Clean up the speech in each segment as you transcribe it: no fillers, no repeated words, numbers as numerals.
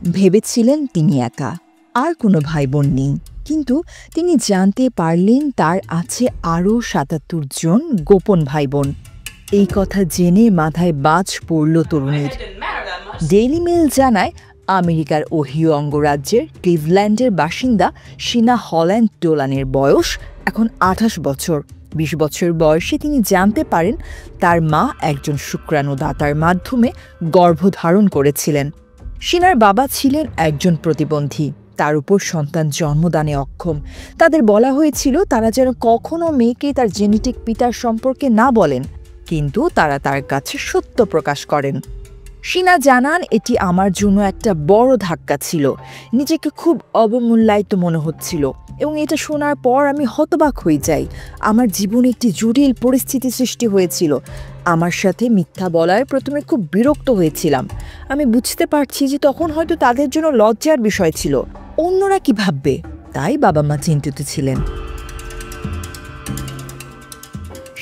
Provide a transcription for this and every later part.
ভেবেছিলেন তিনি একা, আর কোনো ভাই বোন নেই। কিন্তু তিনি জানতে পারলেন তার আছে আরও ৭৭ জন গোপন ভাই বোন। এই কথা জেনে মাথায় বাজ পড়ল তরুণীর। ডেইলি মেল জানায়, আমেরিকার ওহিও অঙ্গরাজ্যের ক্লিভল্যান্ডের বাসিন্দা শিনা হল্যান্ড ডোলানের বয়স এখন ২৮ বছর। ২০ বছর বয়সে তিনি জানতে পারেন তার মা একজন শুক্রাণুদাতার মাধ্যমে গর্ভধারণ করেছিলেন। শিনার বাবা ছিলেন একজন প্রতিবন্ধী, তার উপর সন্তান জন্মদানে অক্ষম। তাদের বলা হয়েছিল তারা যেন কখনো মেয়েকে তার জেনেটিক পিতার সম্পর্কে না বলেন, কিন্তু তারা তার কাছে সত্য প্রকাশ করেন। শিনা জানান, এটি আমার জন্য একটা বড় ধাক্কা ছিল। নিজেকে খুব অবমূল্যায়িত মনে হচ্ছিল এবং এটা শোনার পর আমি হতবাক হয়ে যাই। আমার জীবনে একটি জটিল পরিস্থিতি সৃষ্টি হয়েছিল। আমার সাথে মিথ্যা বলায় প্রথমে খুব বিরক্ত হয়েছিলাম। আমি বুঝতে পারছি যে তখন হয়তো তাদের জন্য লজ্জার বিষয় ছিল। অন্যরা কি ভাববে, তাই বাবা মা চিন্তিত ছিলেন।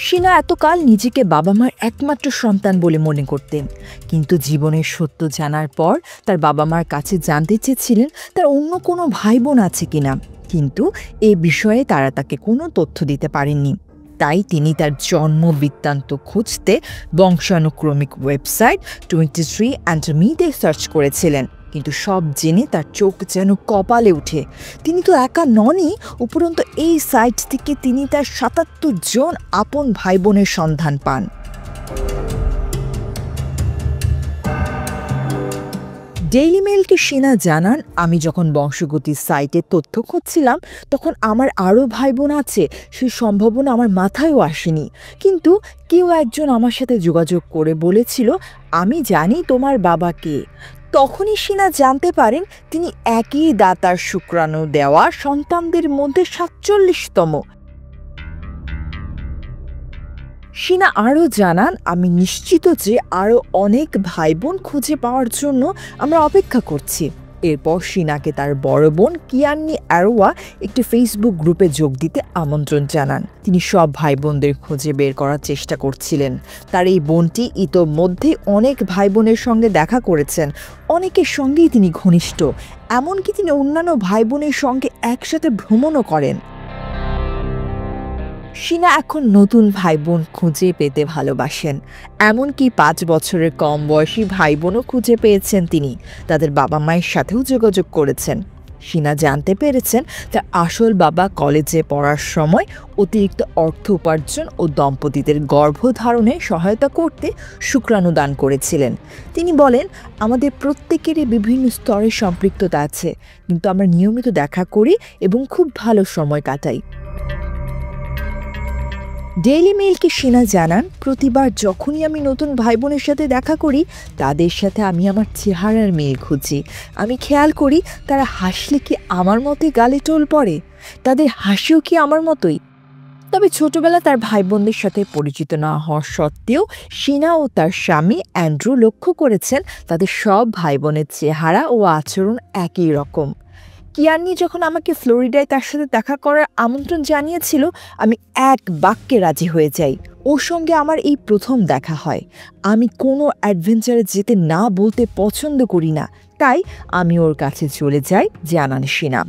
শিনা এতকাল নিজেকে বাবা মার একমাত্র সন্তান বলে মনে করতেন, কিন্তু জীবনের সত্য জানার পর তার বাবা মার কাছে জানতে চেয়েছিলেন তার অন্য কোনো ভাই বোন আছে কিনা, কিন্তু এ বিষয়ে তারা তাকে কোনো তথ্য দিতে পারেননি। তাই তিনি তার জন্ম বৃত্তান্ত খুঁজতে বংশানুক্রমিক ওয়েবসাইট 23andMe-তে সার্চ করেছিলেন, কিন্তু সব জেনে তার চোখ যেন কপালে উঠে। তিনি তো একা ননই, উপরন্তু এই সাইট থেকে তিনি তার ৭৭ জন আপন ভাই বোনের সন্ধান পান। ডেইলি মেইলকে শিনা জানান, আমি যখন বংশগতির সাইটে তথ্য খুঁজছিলাম তখন আমার আরও ভাই বোন আছে সেই সম্ভাবনা আমার মাথায়ও আসেনি। কিন্তু কেউ একজন আমার সাথে যোগাযোগ করে বলেছিল, আমি জানি তোমার বাবা কে। তখনই শিনা জানতে পারেন তিনি একই দাতার শুক্রাণু দেওয়া সন্তানদের মধ্যে ৪৭তম। শিনা আরও জানান, আমি নিশ্চিত যে আরও অনেক ভাই বোন খুঁজে পাওয়ার জন্য আমরা অপেক্ষা করছি। এরপর শিনাকে তার বড় বোন কিয়ান্নি অ্যারোয়া একটি ফেসবুক গ্রুপে যোগ দিতে আমন্ত্রণ জানান। তিনি সব ভাই বোনদের খুঁজে বের করার চেষ্টা করছিলেন। তার এই বোনটি ইতোমধ্যে অনেক ভাই বোনের সঙ্গে দেখা করেছেন, অনেকের সঙ্গেই তিনি ঘনিষ্ঠ, এমনকি তিনি অন্যান্য ভাই বোনের সঙ্গে একসাথে ভ্রমণও করেন। শিনা এখন নতুন ভাই বোন খুঁজে পেতে ভালোবাসেন, এমনকি ৫ বছরের কম বয়সী ভাই বোনও খুঁজে পেয়েছেন তিনি। তাদের বাবা মায়ের সাথেও যোগাযোগ করেছেন। শিনা জানতে পেরেছেন তার আসল বাবা কলেজে পড়ার সময় অতিরিক্ত অর্থ উপার্জন ও দম্পতিদের গর্ভধারণে সহায়তা করতে শুক্রাণু দান করেছিলেন। তিনি বলেন, আমাদের প্রত্যেকেরই বিভিন্ন স্তরে সম্পৃক্ততা আছে, কিন্তু আমরা নিয়মিত দেখা করি এবং খুব ভালো সময় কাটাই। ডেইলি মেইলকে শিনা জানান, প্রতিবার যখনই আমি নতুন ভাই বোনের সাথে দেখা করি তাদের সাথে আমি আমার চেহারার মিল খুঁজি। আমি খেয়াল করি তারা হাসলে কি আমার মতোই গালে টোল পড়ে, তাদের হাসিও কি আমার মতোই। তবে ছোটবেলা তার ভাই বোনদের সাথে পরিচিত না হওয়া সত্ত্বেও শিনা ও তার স্বামী অ্যান্ড্রু লক্ষ্য করেছেন তাদের সব ভাই বোনের চেহারা ও আচরণ একই রকম। কিয়ান্নি যখন আমাকে ফ্লোরিডায় তার সাথে দেখা করার আমন্ত্রণ জানিয়েছিল, আমি এক বাক্যে রাজি হয়ে যাই। ওর সঙ্গে আমার এই প্রথম দেখা হয়। আমি কোনো অ্যাডভেঞ্চারে যেতে না বলতে পছন্দ করি না, তাই আমি ওর কাছে চলে যাই, জানান শিনা।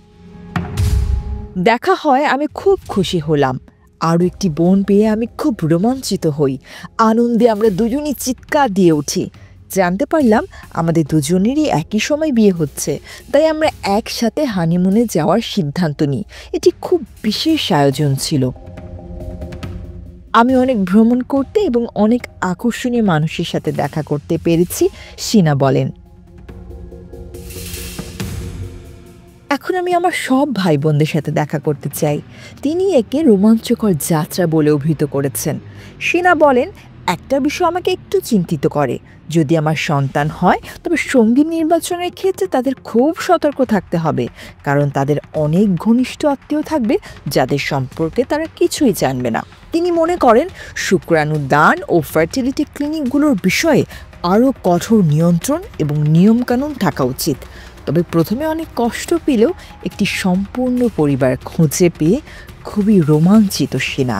দেখা হয়, আমি খুব খুশি হলাম। আরও একটি বোন পেয়ে আমি খুব রোমাঞ্চিত হই। আনন্দে আমরা দুজনই চিৎকার দিয়ে উঠি। জানতে পারলাম আমাদের দুজনেরই একই সময় বিয়ে হচ্ছে, তাই আমরা একসাথে হানিমুনে যাওয়ার সিদ্ধান্ত নিই। এটি খুব বিশেষ আয়োজন ছিল। আমি অনেক ভ্রমণ করতে এবং অনেক আকর্ষণীয় মানুষের সাথে দেখা করতে পেরেছি, শিনা বলেন। এখন আমি আমার সব ভাই বোনদের সাথে দেখা করতে চাই। তিনি একে রোমাঞ্চকর যাত্রা বলে অভিহিত করেছেন। শিনা বলেন, একটা বিষয় আমাকে একটু চিন্তিত করে, যদি আমার সন্তান হয় তবে সঙ্গী নির্বাচনের ক্ষেত্রে তাদের খুব সতর্ক থাকতে হবে, কারণ তাদের অনেক ঘনিষ্ঠ আত্মীয় থাকবে যাদের সম্পর্কে তারা কিছুই জানবে না। তিনি মনে করেন শুক্রাণু দান ও ফার্টিলিটি ক্লিনিকগুলোর বিষয়ে আরও কঠোর নিয়ন্ত্রণ এবং নিয়মকানুন থাকা উচিত। তবে প্রথমে অনেক কষ্ট পেলেও একটি সম্পূর্ণ পরিবার খুঁজে পেয়ে খুবই রোমাঞ্চিত শিনা।